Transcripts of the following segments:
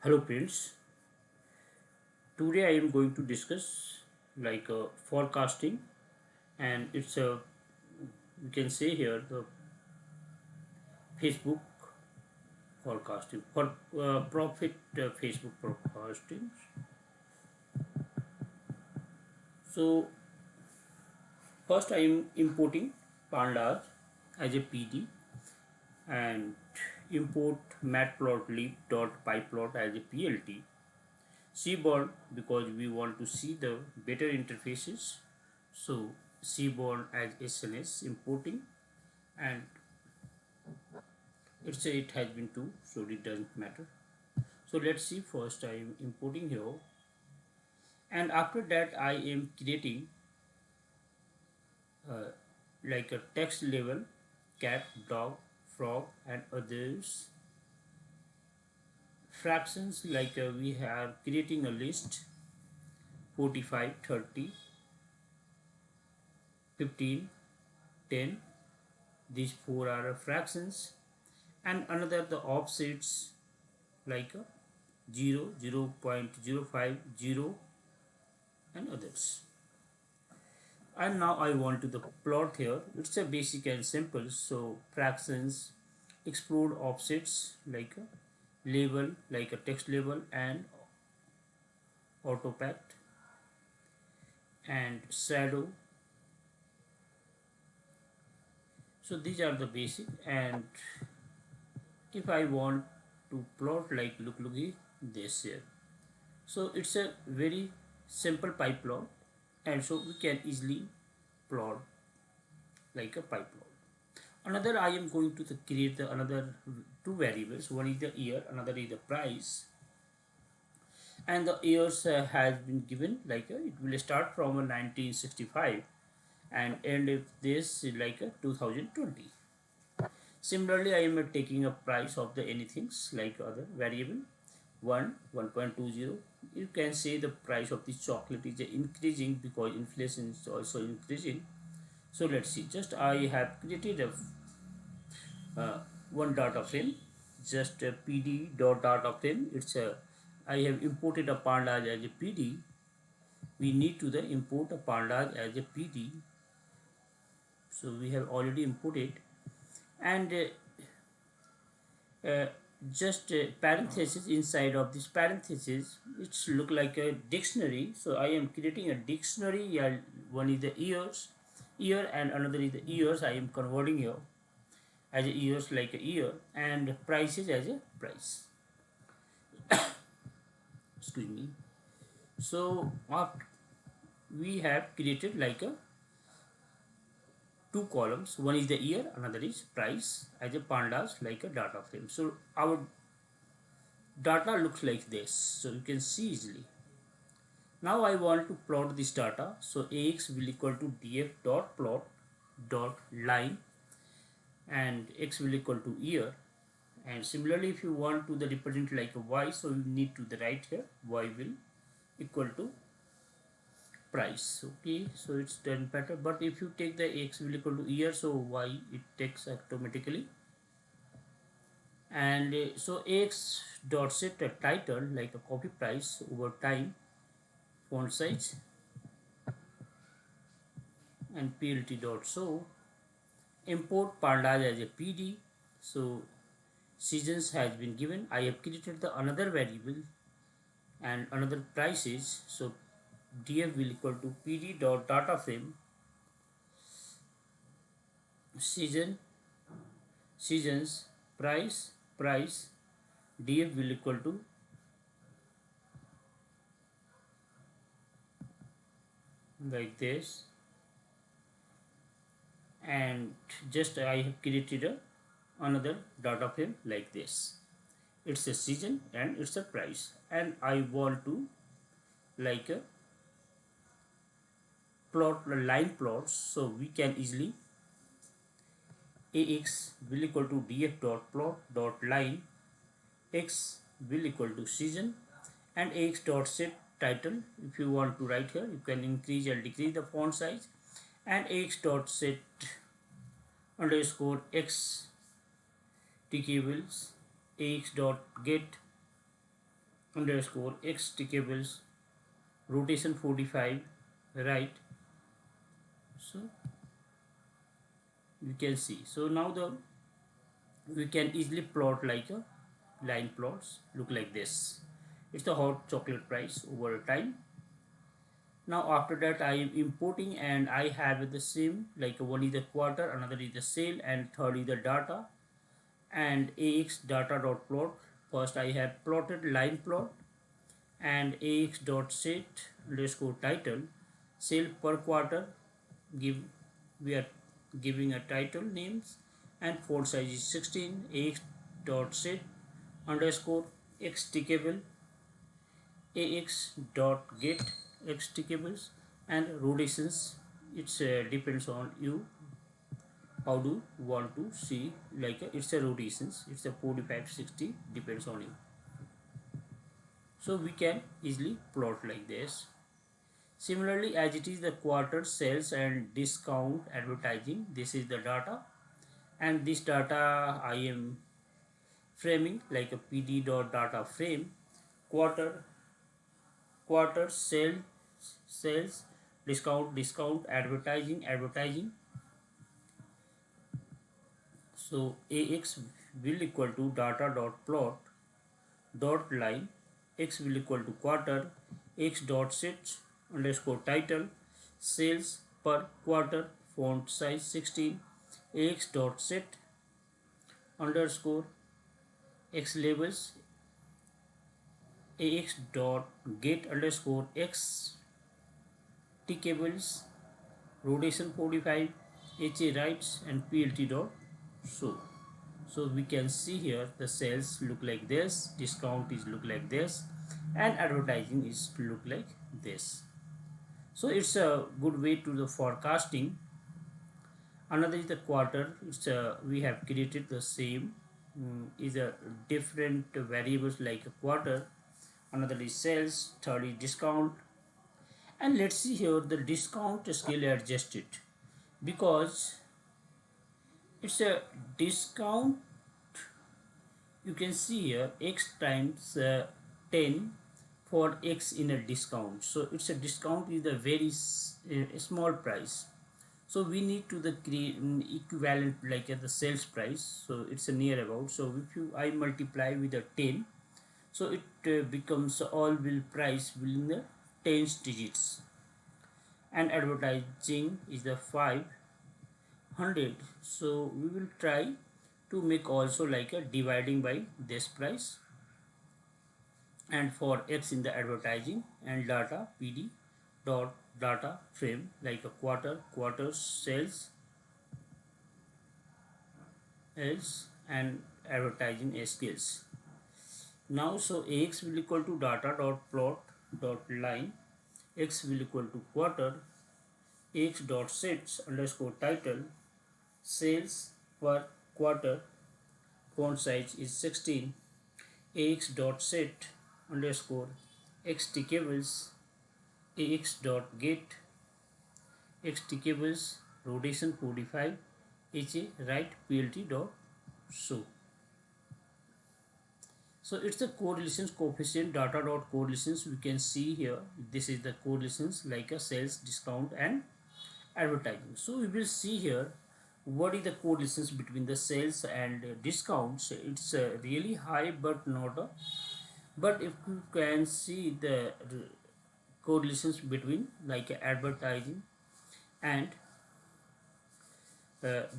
Hello friends, today I am going to discuss forecasting, and it's a you can say here the Facebook forecasting for profit Facebook forecasting. So first I am importing pandas as a PD and import matplotlib.pyplot as a PLT. Seaborn because we want to see the better interfaces. So Seaborn as SNS importing, and let's say it has been 2, so it doesn't matter. So let's see, first I am importing here, and after that I am creating uh, like a text level, cat, dog, frog and others fractions, we are creating a list 45, 30, 15, 10. These four are fractions, and another the offsets like a 0, 0 0.05, 0 and others. And now I want to the plot here. It's a basic and simple. So fractions explode offsets like a label, like a text label and autopact and shadow. So these are the basic, and if I want to plot like look this here. So it's a very simple pipe plot, and so we can easily plot like a pipe plot. Another I am going to create the another two variables. One is the year, another is the price, and the years has been given it will start from 1965 and end with this 2020. Similarly, I am taking a price of the anythings like other variable 1.20. You can say the price of the chocolate is increasing because inflation is also increasing. So let's see, just I have created a one data frame, just a pd dot data frame. It's a I have imported a pandas as a pd. We need to the import a pandas as a pd, so we have already imported. And uh, just parenthesis, inside of this parenthesis it's look like a dictionary, so I am creating a dictionary. Yeah, one is the year and another is the years. I am converting here as a years like a year, and prices as a price. Excuse me. So after we have created like a two columns, one is the year, another is price as a pandas like a data frame. So our data looks like this, so you can see easily. Now I want to plot this data, so ax will equal to df dot plot dot line, and x will equal to year. And similarly, if you want to the represent like a y, so you need to the write here y will equal to price. Okay, so it's done better. But if you take the x will equal to year, so y it takes automatically. And so ax dot set a title like a copy price over time, font size, and plt dot show import pandas as a pd. So seasons has been given. I have created the another variable and another prices, so df will equal to pd dot data frame season, seasons, price, df will equal to like this. And just I have created another data frame like this. It's a season and it's a price, and I want to like a plot line plots, so we can easily ax will equal to df dot plot dot line, x will equal to season, and ax dot set title. If you want to write here, you can increase or decrease the font size, and ax dot set underscore x tables, ax dot get underscore x tickets rotation 45, right? So you can see, so now the we can easily plot like a line plots look like this. It's the hot chocolate price over time. Now after that I am importing, and I have the same, like one is the quarter, another is the sale, and third is the data. And ax data dot plot, first I have plotted line plot, and ax dot set underscore title sale per quarter, give we are giving a title names, and font size is 16. Ax dot set underscore x tickable, ax dot get x tickables, and rotations, it's depends on you how do you want to see, like it's a rotations, it's a 45 60, depends on you. So we can easily plot like this. Similarly, as it is the quarter sales and discount advertising, this is the data, and this data I am framing like a pd dot data frame, quarter sales discount advertising. So ax will equal to data dot plot dot line, x will equal to quarter, x dot set underscore title sales per quarter, font size 16. Ax dot set underscore x labels, ax dot get underscore x tcables rotation 45, ha writes, and plt dot show. So we can see here the sales look like this, discount is look like this, and advertising is look like this. So it's a good way to the forecasting. Another is the quarter, it's we have created the same, is a different variables like a quarter. Another is sales, third is discount. And let's see here the discount scale adjusted, because it's a discount. You can see here x times 10 for x in a discount. So it's a discount is a very small price. So we need to the equivalent like the sales price. So it's a near about. So if you I multiply with a 10, so it becomes all will price will in the tens digits. And advertising is the 500. So we will try to make also like a dividing by this price, and for x in the advertising, and data pd dot data frame like a quarter sales else, and advertising skills. Now so ax will equal to data dot plot dot line, x will equal to quarter, ax dot sets underscore title sales per quarter, font size is 16. Ax dot set underscore x tcables, ax dot get x tcables rotation 45, ha write plt dot show. So it's the correlations coefficient data dot correlations. We can see here this is the correlations like a sales, discount, and advertising. So we will see here what is the correlations between the sales and discounts. It's really high, but not a, but if you can see the correlations between like advertising and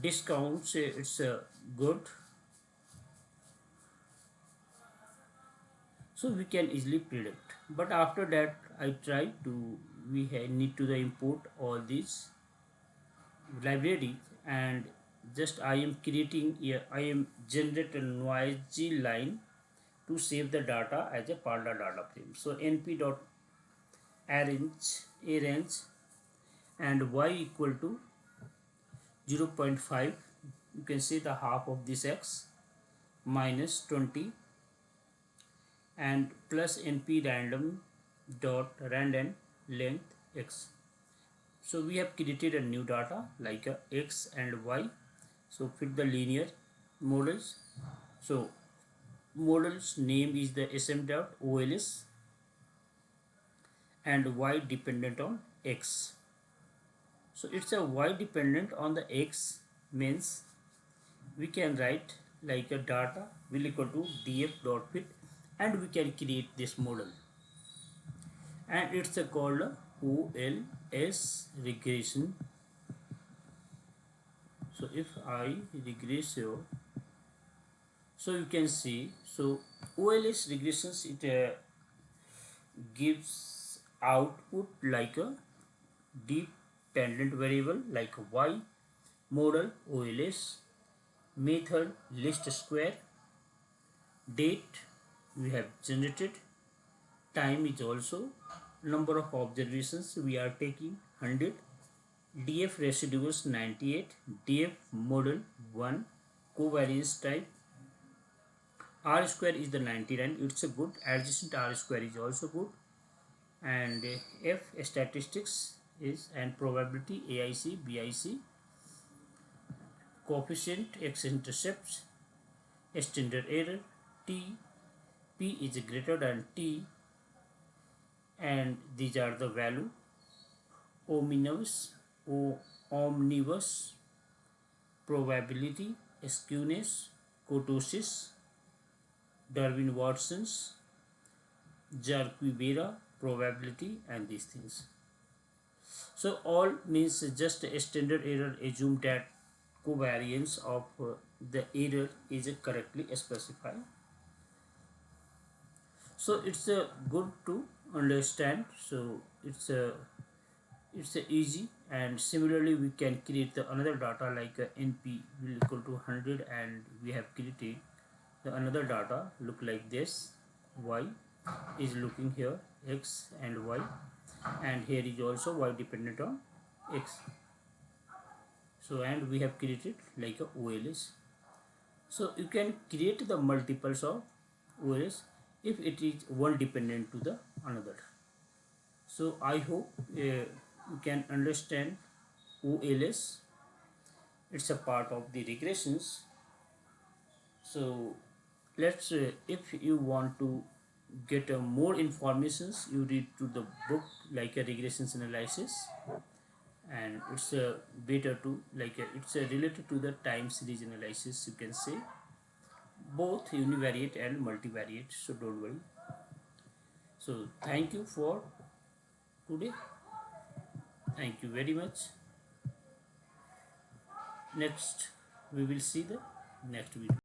discounts, it's good. So we can easily predict, but after that I try to we need to the import all these library, and just I am creating here, I am generate a noisy line to save the data as a panda data frame. So np dot arrange and y equal to 0.5. You can see the half of this x minus 20, and plus np random dot random length x. So we have created a new data like a x and y. So fit the linear models. So model's name is the sm.ols and y dependent on x. So it's a y dependent on the x means we can write like a data will equal to df dot fit and we can create this model, and it's a called OLS regression. So if I regress here, so you can see, so OLS regressions, it gives output like a dependent variable like y, model OLS, method list square, date we have generated, time is also, number of observations we are taking 100, df residuals 98, df model 1, covariance type, r square is the 99, it's a good, adjacent r square is also good, and f statistics is, and probability aic bic, coefficient x intercepts, standard error, t, p is greater than t, and these are the value, omnibus, omnibus, probability, skewness, kurtosis, Darwin Watson's, Jarquibera probability, and these things. So all means just a standard error, assume that covariance of the error is correctly specified. So it's good to understand. So it's easy, and similarly we can create the another data like np will equal to 100, and we have created the another data look like this, y is looking here x and y, and here is also y dependent on x. So and we have created like a OLS. So you can create the multiples of OLS if it is one dependent to the another. So I hope you can understand OLS. It's a part of the regressions. So let's if you want to get more informations, you read to the book like a regressions analysis, and it's better to like it's related to the time series analysis, you can say, both univariate and multivariate, so don't worry. So thank you for today, thank you very much. Next we will see the next video.